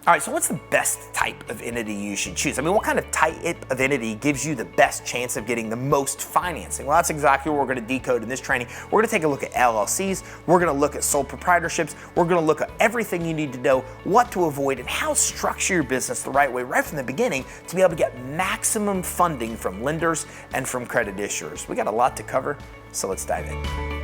All right, so what's the best type of entity you should choose? I mean, what kind of type of entity gives you the best chance of getting the most financing? Well, that's exactly what we're going to decode in this training. We're going to take a look at LLCs. We're going to look at sole proprietorships. We're going to look at everything you need to know, what to avoid, and how to structure your business the right way right from the beginning to be able to get maximum funding from lenders and from credit issuers. We got a lot to cover, so let's dive in.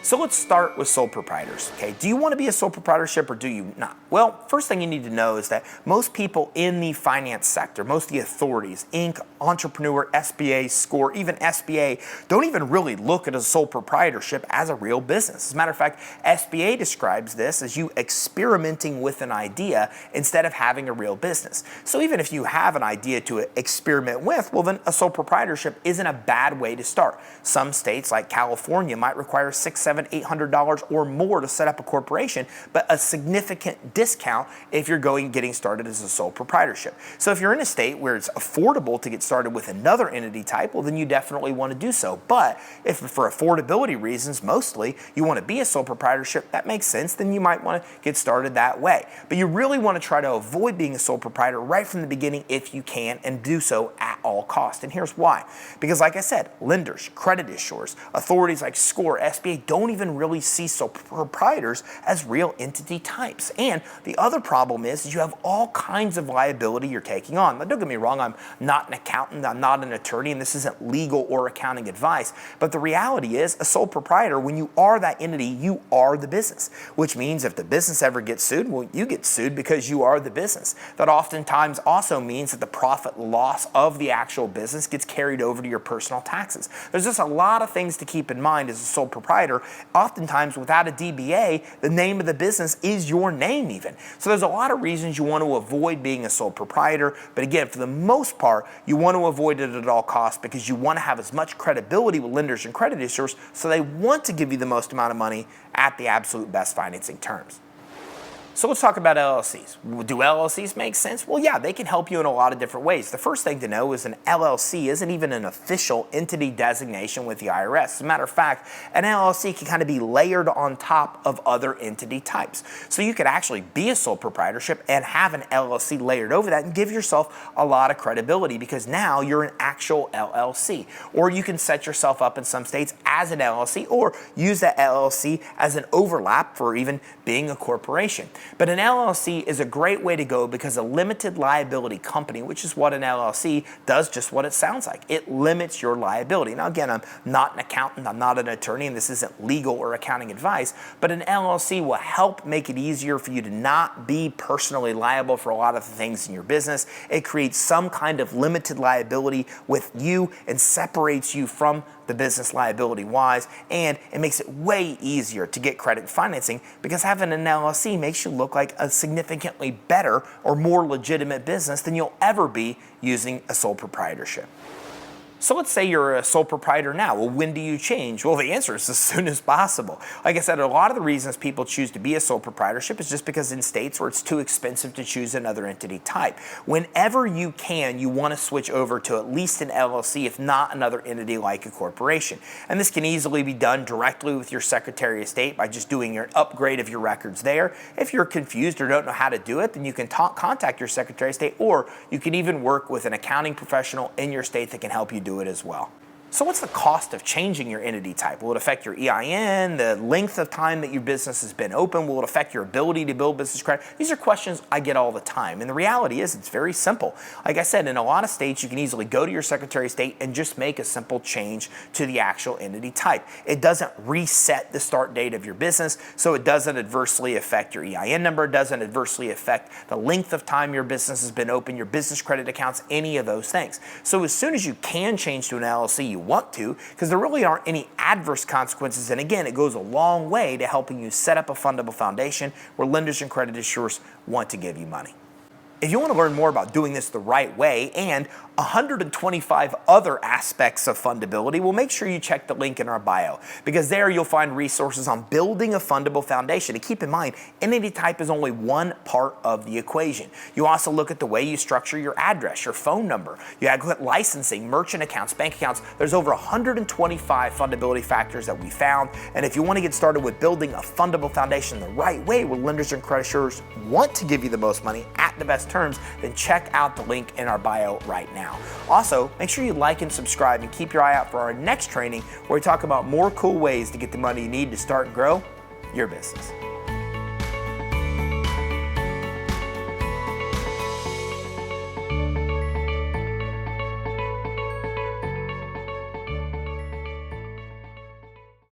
So let's start with sole proprietors, okay? Do you want to be a sole proprietorship or do you not? Well, first thing you need to know is that most people in the finance sector, most of the authorities, Inc., Entrepreneur, SBA, SCORE, even SBA, don't even really look at a sole proprietorship as a real business. As a matter of fact, SBA describes this as you experimenting with an idea instead of having a real business. So even if you have an idea to experiment with, well then a sole proprietorship isn't a bad way to start. Some states like California might require $600, $700, $800 or more to set up a corporation, but a significant discount if you're getting started as a sole proprietorship. So if you're in a state where it's affordable to get started with another entity type, well then you definitely want to do so. But if for affordability reasons mostly you want to be a sole proprietorship, that makes sense, then you might want to get started that way. But you really want to try to avoid being a sole proprietor right from the beginning if you can, and do so at all costs. And here's why. Because like I said, lenders, credit issuers, authorities like SCORE, SBA don't even really see sole proprietors as real entity types. And the other problem is you have all kinds of liability you're taking on. Now, don't get me wrong, I'm not an accountant, I'm not an attorney, and this isn't legal or accounting advice. But the reality is a sole proprietor, when you are that entity, you are the business, which means if the business ever gets sued, well, you get sued because you are the business. That oftentimes also means that the profit loss of the actual business gets carried over to your personal taxes. There's just a lot of things to keep in mind as a sole proprietor. Oftentimes without a DBA, the name of the business is your name even. So there's a lot of reasons you want to avoid being a sole proprietor, but again, for the most part, you want to avoid it at all costs because you want to have as much credibility with lenders and credit issuers, so they want to give you the most amount of money at the absolute best financing terms. So let's talk about LLCs. Do LLCs make sense? Well, yeah, they can help you in a lot of different ways. The first thing to know is an LLC isn't even an official entity designation with the IRS. As a matter of fact, an LLC can kind of be layered on top of other entity types. So you could actually be a sole proprietorship and have an LLC layered over that and give yourself a lot of credibility because now you're an actual LLC. Or you can set yourself up in some states as an LLC or use that LLC as an overlap for even being a corporation. But an LLC is a great way to go because a limited liability company, which is what an LLC does, just what it sounds like. It limits your liability. Now again, I'm not an accountant, I'm not an attorney, and this isn't legal or accounting advice, but an LLC will help make it easier for you to not be personally liable for a lot of the things in your business. It creates some kind of limited liability with you and separates you from the business liability wise, and it makes it way easier to get credit and financing because having an LLC makes you look like a significantly better or more legitimate business than you'll ever be using a sole proprietorship. So let's say you're a sole proprietor now. Well, when do you change? Well, the answer is as soon as possible. Like I said, a lot of the reasons people choose to be a sole proprietorship is just because in states where it's too expensive to choose another entity type. Whenever you can, you want to switch over to at least an LLC, if not another entity like a corporation. And this can easily be done directly with your Secretary of State by just doing your upgrade of your records there. If you're confused or don't know how to do it, then you can contact your Secretary of State, or you can even work with an accounting professional in your state that can help you do it as well. So what's the cost of changing your entity type? Will it affect your EIN, the length of time that your business has been open? Will it affect your ability to build business credit? These are questions I get all the time. And the reality is it's very simple. Like I said, in a lot of states, you can easily go to your Secretary of State and just make a simple change to the actual entity type. It doesn't reset the start date of your business, so it doesn't adversely affect your EIN number, it doesn't adversely affect the length of time your business has been open, your business credit accounts, any of those things. So as soon as you can change to an LLC, you want to, because there really aren't any adverse consequences. And again, it goes a long way to helping you set up a fundable foundation where lenders and credit issuers want to give you money. If you want to learn more about doing this the right way and 125 other aspects of fundability, well, make sure you check the link in our bio, because there you'll find resources on building a fundable foundation. And keep in mind, entity type is only one part of the equation. You also look at the way you structure your address, your phone number, you look at licensing, merchant accounts, bank accounts. There's over 125 fundability factors that we found. And if you want to get started with building a fundable foundation the right way, where lenders and credit insurers want to give you the most money at the best terms, then check out the link in our bio right now. Also, make sure you like and subscribe and keep your eye out for our next training, where we talk about more cool ways to get the money you need to start and grow your business.